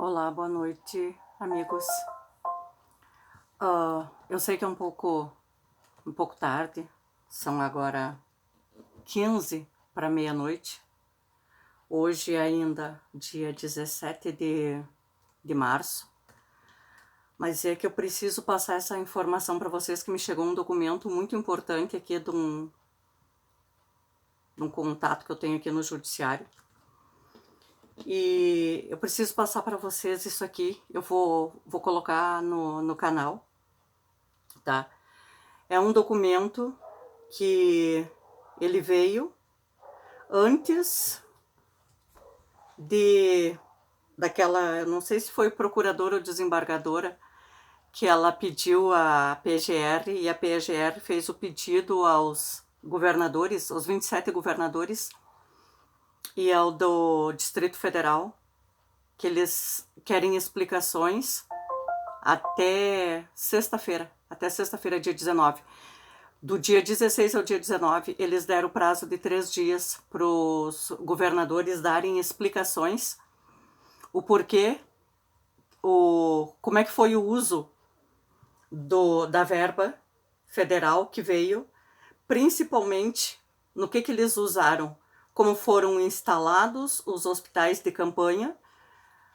Olá, boa noite, amigos. Eu sei que é um pouco tarde, são agora 15 para meia-noite. Hoje ainda, dia 17 de março. Mas é que eu preciso passar essa informação para vocês, que me chegou um documento muito importante aqui de um contato que eu tenho aqui no judiciário. E eu preciso passar para vocês isso aqui. Eu vou colocar no canal, tá? É um documento que ele veio antes daquela, eu não sei se foi procuradora ou desembargadora, que ela pediu a PGR, e a PGR fez o pedido aos governadores, aos 27 governadores, e ao do Distrito Federal, que eles querem explicações até sexta-feira, dia 19. Do dia 16 ao dia 19, eles deram prazo de 3 dias para os governadores darem explicações, o porquê, como é que foi o uso da verba federal que veio, principalmente no que eles usaram, como foram instalados os hospitais de campanha,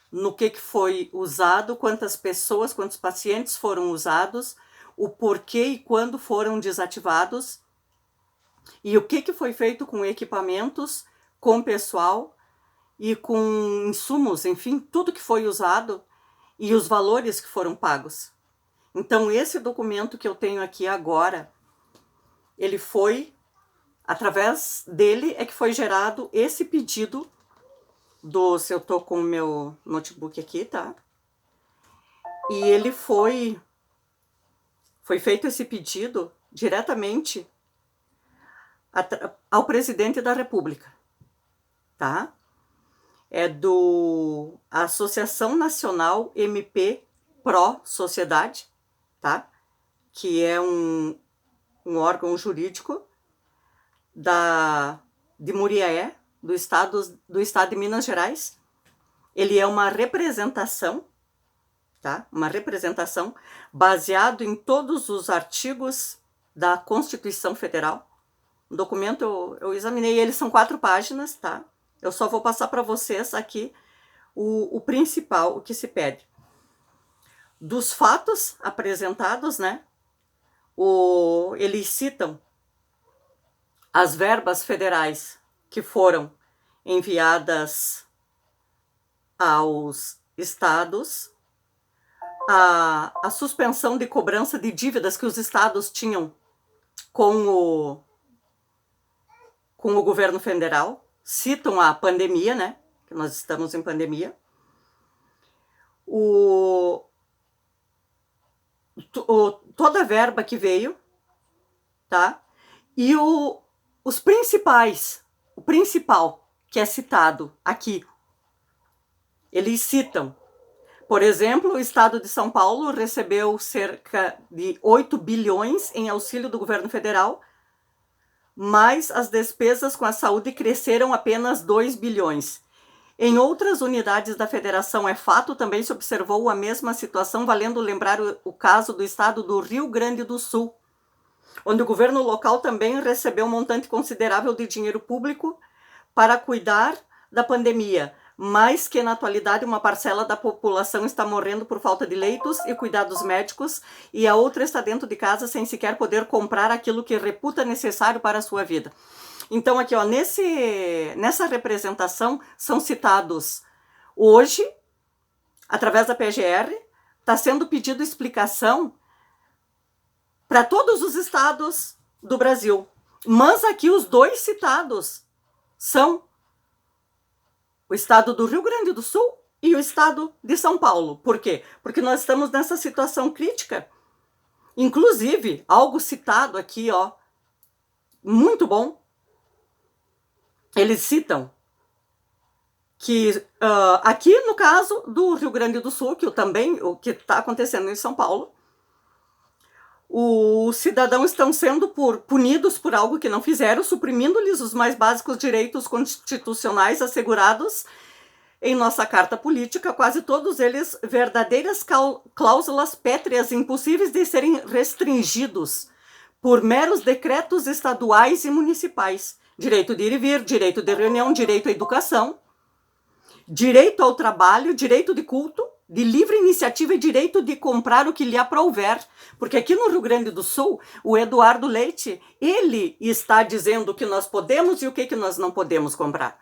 no que foi usado, quantas pessoas, quantos pacientes foram usados, o porquê e quando foram desativados, e o que foi feito com equipamentos, com pessoal e com insumos, enfim, tudo que foi usado e os valores que foram pagos. Então, esse documento que eu tenho aqui agora, ele foi, através dele é que foi gerado esse pedido se eu tô com o meu notebook aqui, tá? E ele foi feito esse pedido diretamente ao presidente da República, tá? É do Associação Nacional MP Pro Sociedade, tá? Que é um órgão jurídico de Muriaé, do estado de Minas Gerais. Ele é uma representação, tá? Uma representação baseado em todos os artigos da Constituição Federal. O documento eu examinei, eles são 4 páginas, tá? Eu só vou passar para vocês aqui o principal, o que se pede. Dos fatos apresentados, né? Eles citam as verbas federais que foram enviadas aos estados, a suspensão de cobrança de dívidas que os estados tinham com o governo federal, citam a pandemia, né? Que nós estamos em pandemia. Toda a verba que veio, tá? E o principal que é citado aqui, eles citam, por exemplo, o estado de São Paulo recebeu cerca de 8 bilhões em auxílio do governo federal, mas as despesas com a saúde cresceram apenas 2 bilhões. Em outras unidades da federação, é fato, também se observou a mesma situação, valendo lembrar o caso do estado do Rio Grande do Sul, onde o governo local também recebeu um montante considerável de dinheiro público para cuidar da pandemia, mas que na atualidade uma parcela da população está morrendo por falta de leitos e cuidados médicos, e a outra está dentro de casa sem sequer poder comprar aquilo que reputa necessário para a sua vida. Então aqui, ó, nessa representação são citados hoje, através da PGR, está sendo pedido explicação para todos os estados do Brasil. Mas aqui os 2 citados são o estado do Rio Grande do Sul e o estado de São Paulo. Por quê? Porque nós estamos nessa situação crítica. Inclusive, algo citado aqui, ó, muito bom. Eles citam que aqui no caso do Rio Grande do Sul, o que está acontecendo em São Paulo, os cidadãos estão sendo punidos por algo que não fizeram, suprimindo-lhes os mais básicos direitos constitucionais assegurados em nossa carta política, quase todos eles verdadeiras cláusulas pétreas impossíveis de serem restringidos por meros decretos estaduais e municipais. Direito de ir e vir, direito de reunião, direito à educação, direito ao trabalho, direito de culto, de livre iniciativa e direito de comprar o que lhe aprouver. Porque aqui no Rio Grande do Sul, o Eduardo Leite, ele está dizendo o que nós podemos e o que nós não podemos comprar.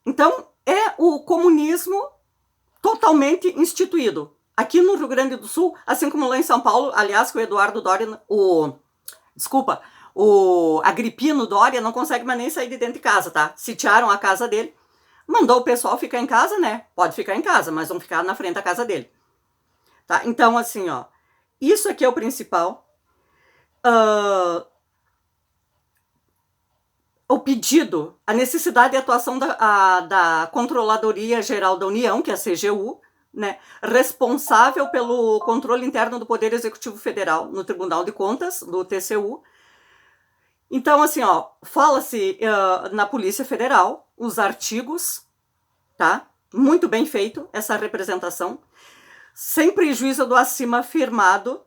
Então, é o comunismo totalmente instituído. Aqui no Rio Grande do Sul, assim como lá em São Paulo, aliás, que o Eduardo Doria, o Agripino Doria não consegue mais nem sair de dentro de casa, tá? Sitiaram a casa dele, mandou o pessoal ficar em casa, né? Pode ficar em casa, mas vão ficar na frente da casa dele. Tá? Então, assim, ó, isso aqui é o principal. O pedido, a necessidade de atuação da Controladoria Geral da União, que é a CGU, né, responsável pelo controle interno do Poder Executivo Federal no Tribunal de Contas, do TCU. Então, assim, ó, fala-se na Polícia Federal, os artigos, tá? Muito bem feito essa representação, sem prejuízo do acima afirmado,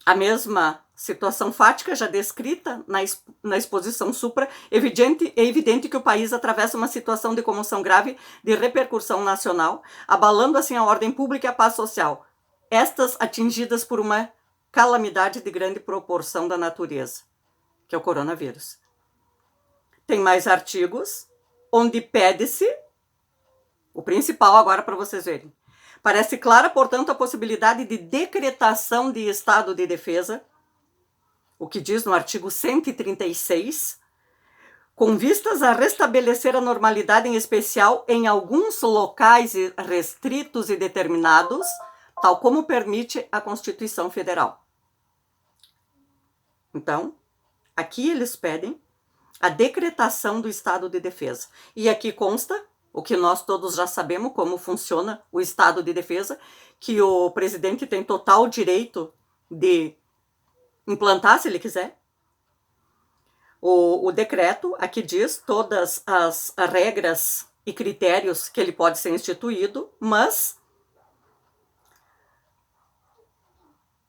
a mesma situação fática já descrita na exposição supra, é evidente que o país atravessa uma situação de comoção grave de repercussão nacional, abalando assim a ordem pública e a paz social, estas atingidas por uma calamidade de grande proporção da natureza, que é o coronavírus. Tem mais artigos, onde pede-se, o principal agora para vocês verem, parece clara, portanto, a possibilidade de decretação de estado de defesa, o que diz no artigo 136, com vistas a restabelecer a normalidade, em especial em alguns locais restritos e determinados, tal como permite a Constituição Federal. Então, aqui eles pedem a decretação do estado de defesa. E aqui consta, o que nós todos já sabemos, como funciona o estado de defesa, que o presidente tem total direito de implantar, se ele quiser. O decreto aqui diz todas as regras e critérios que ele pode ser instituído, mas,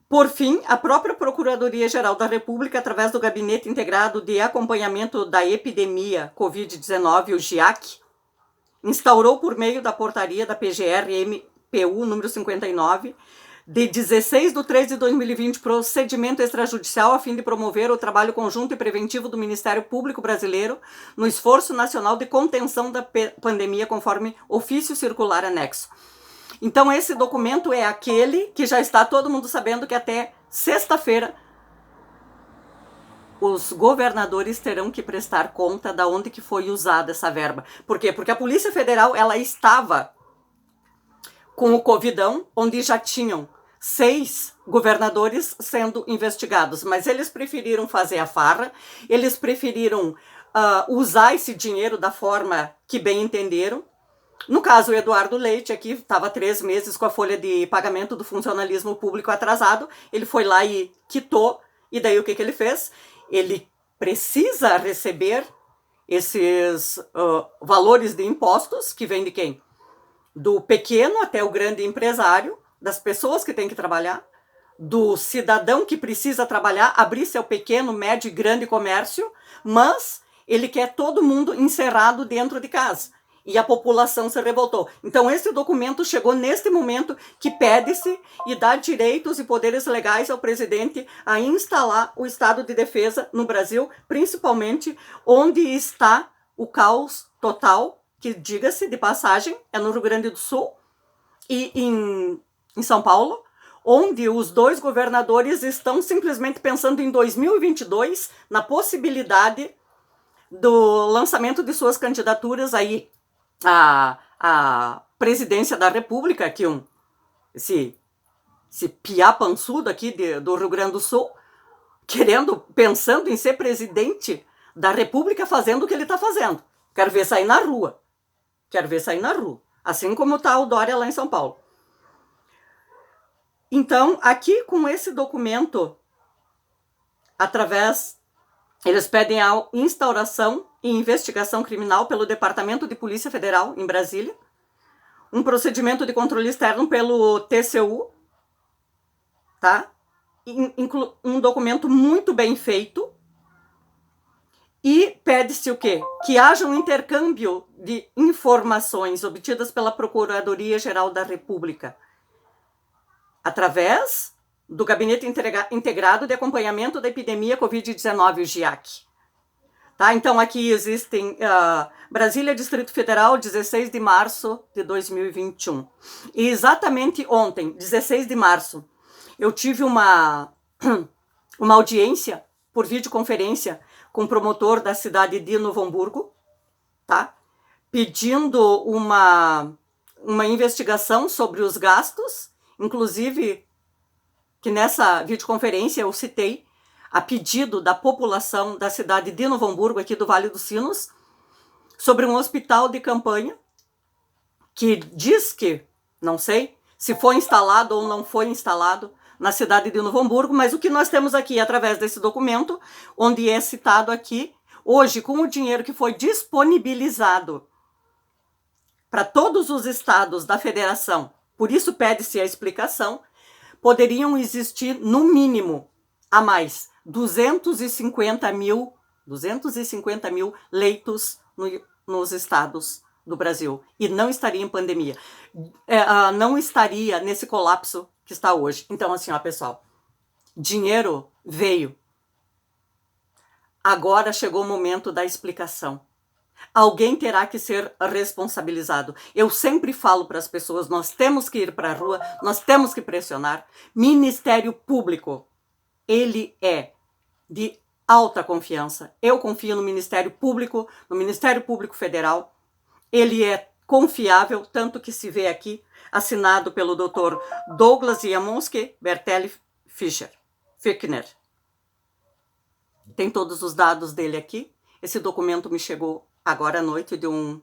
por fim, a própria Procuradoria-Geral da República, através do Gabinete Integrado de Acompanhamento da Epidemia Covid-19, o GIAC, instaurou por meio da portaria da PGR-MPU número 59, de 16/3/2020, procedimento extrajudicial a fim de promover o trabalho conjunto e preventivo do Ministério Público Brasileiro no esforço nacional de contenção da pandemia, conforme ofício circular anexo. Então, esse documento é aquele que já está todo mundo sabendo que até sexta-feira os governadores terão que prestar conta de onde que foi usada essa verba. Por quê? Porque a Polícia Federal, ela estava com o Covidão, onde já tinham 6 governadores sendo investigados, mas eles preferiram fazer a farra, eles preferiram usar esse dinheiro da forma que bem entenderam. No caso, o Eduardo Leite aqui estava 3 meses com a folha de pagamento do funcionalismo público atrasado, ele foi lá e quitou, e daí o que ele fez? Ele precisa receber esses valores de impostos, que vem de quem? Do pequeno até o grande empresário, das pessoas que têm que trabalhar, do cidadão que precisa trabalhar, abrir seu pequeno, médio e grande comércio, mas ele quer todo mundo encerrado dentro de casa. E a população se revoltou. Então, esse documento chegou neste momento que pede-se e dá direitos e poderes legais ao presidente a instalar o estado de defesa no Brasil, principalmente onde está o caos total, que, diga-se de passagem, é no Rio Grande do Sul e em São Paulo, onde os 2 governadores estão simplesmente pensando em 2022, na possibilidade do lançamento de suas candidaturas aí à presidência da República, que esse piá pançudo aqui do Rio Grande do Sul, pensando em ser presidente da República, fazendo o que ele está fazendo. Quero ver sair na rua. Assim como está o Dória lá em São Paulo. Então, aqui com esse documento, através Eles pedem a instauração e investigação criminal pelo Departamento de Polícia Federal, em Brasília, um procedimento de controle externo pelo TCU, tá? Um documento muito bem feito, e pede-se o quê? Que haja um intercâmbio de informações obtidas pela Procuradoria-Geral da República, através do Gabinete Integrado de Acompanhamento da Epidemia Covid-19, o GIAC. Tá? Então, aqui existem Brasília, Distrito Federal, 16 de março de 2021. E exatamente ontem, 16 de março, eu tive uma audiência por videoconferência com o promotor da cidade de Novo Hamburgo, tá? Pedindo uma investigação sobre os gastos, inclusive que nessa videoconferência eu citei a pedido da população da cidade de Novo Hamburgo, aqui do Vale dos Sinos, sobre um hospital de campanha que diz que, não sei se foi instalado ou não foi instalado na cidade de Novo Hamburgo, mas o que nós temos aqui através desse documento, onde é citado aqui, hoje, com o dinheiro que foi disponibilizado para todos os estados da federação, por isso pede-se a explicação, poderiam existir, no mínimo, a mais 250 mil leitos nos estados do Brasil, e não estaria em pandemia, não estaria nesse colapso que está hoje. Então, assim, ó, pessoal, dinheiro veio. Agora chegou o momento da explicação. Alguém terá que ser responsabilizado. Eu sempre falo para as pessoas, nós temos que ir para a rua, nós temos que pressionar. Ministério Público, ele é de alta confiança. Eu confio no Ministério Público Federal. Ele é confiável, tanto que se vê aqui, assinado pelo Dr. Douglas Yamonski Bertelli Fickner. Tem todos os dados dele aqui. Esse documento me chegou agora à noite de um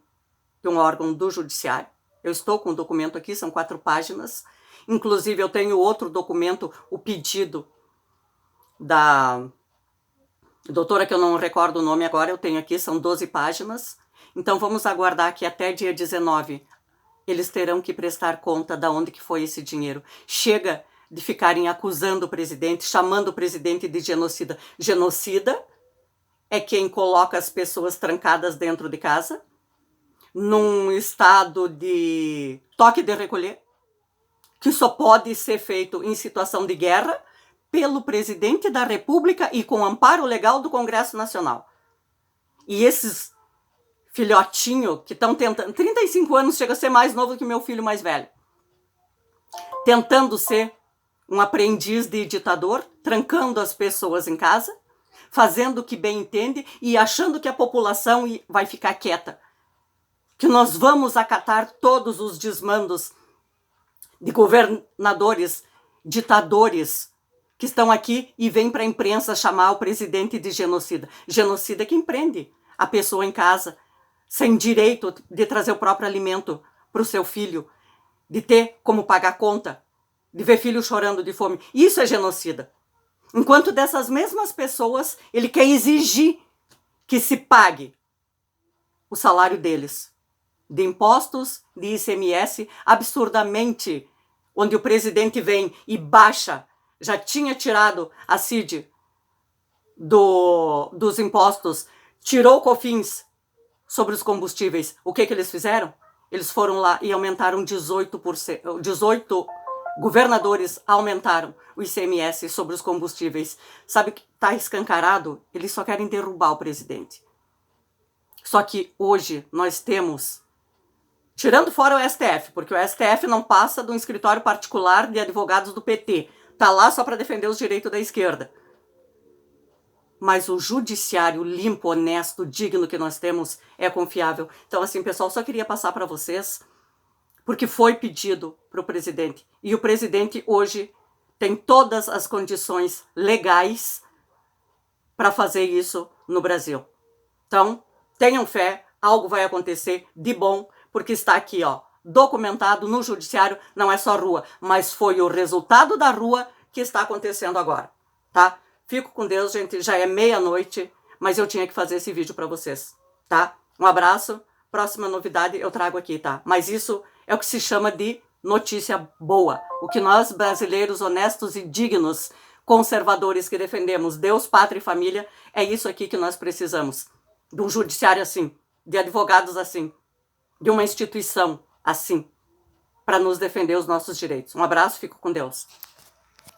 órgão do Judiciário. Eu estou com o documento aqui, são 4 páginas. Inclusive, eu tenho outro documento, o pedido da doutora, que eu não recordo o nome agora, eu tenho aqui, são 12 páginas. Então, vamos aguardar que até dia 19 eles terão que prestar conta de onde que foi esse dinheiro. Chega de ficarem acusando o presidente, chamando o presidente de genocida. Genocida é quem coloca as pessoas trancadas dentro de casa, num estado de toque de recolher, que só pode ser feito em situação de guerra pelo presidente da República e com amparo legal do Congresso Nacional. E esses filhotinho que estão tentando, 35 anos, chega a ser mais novo que meu filho mais velho, tentando ser um aprendiz de ditador, trancando as pessoas em casa, fazendo o que bem entende e achando que a população vai ficar quieta, que nós vamos acatar todos os desmandos de governadores, ditadores que estão aqui e vêm para a imprensa chamar o presidente de genocida. Genocida é quem prende a pessoa em casa, sem direito de trazer o próprio alimento para o seu filho, de ter como pagar conta, de ver filho chorando de fome. Isso é genocida. Enquanto dessas mesmas pessoas, ele quer exigir que se pague o salário deles, de impostos, de ICMS, absurdamente, onde o presidente vem e baixa, já tinha tirado a CID dos impostos, tirou o COFINS sobre os combustíveis. O que eles fizeram? Eles foram lá e aumentaram 18%, 18 governadores aumentaram o ICMS sobre os combustíveis. Sabe que está escancarado? Eles só querem derrubar o presidente. Só que hoje nós temos, tirando fora o STF, porque o STF não passa de um escritório particular de advogados do PT. Está lá só para defender os direitos da esquerda. Mas o judiciário limpo, honesto, digno que nós temos é confiável. Então, assim, pessoal, só queria passar para vocês, porque foi pedido para o presidente. E o presidente hoje tem todas as condições legais para fazer isso no Brasil. Então, tenham fé, algo vai acontecer de bom, porque está aqui, ó, documentado no judiciário, não é só rua, mas foi o resultado da rua que está acontecendo agora, tá? Fico com Deus, gente, já é meia-noite, mas eu tinha que fazer esse vídeo para vocês, tá? Um abraço, próxima novidade eu trago aqui, tá? Mas isso é o que se chama de notícia boa. O que nós brasileiros honestos e dignos, conservadores que defendemos Deus, pátria e família, é isso aqui que nós precisamos. De um judiciário assim, de advogados assim, de uma instituição assim, para nos defender os nossos direitos. Um abraço, fico com Deus.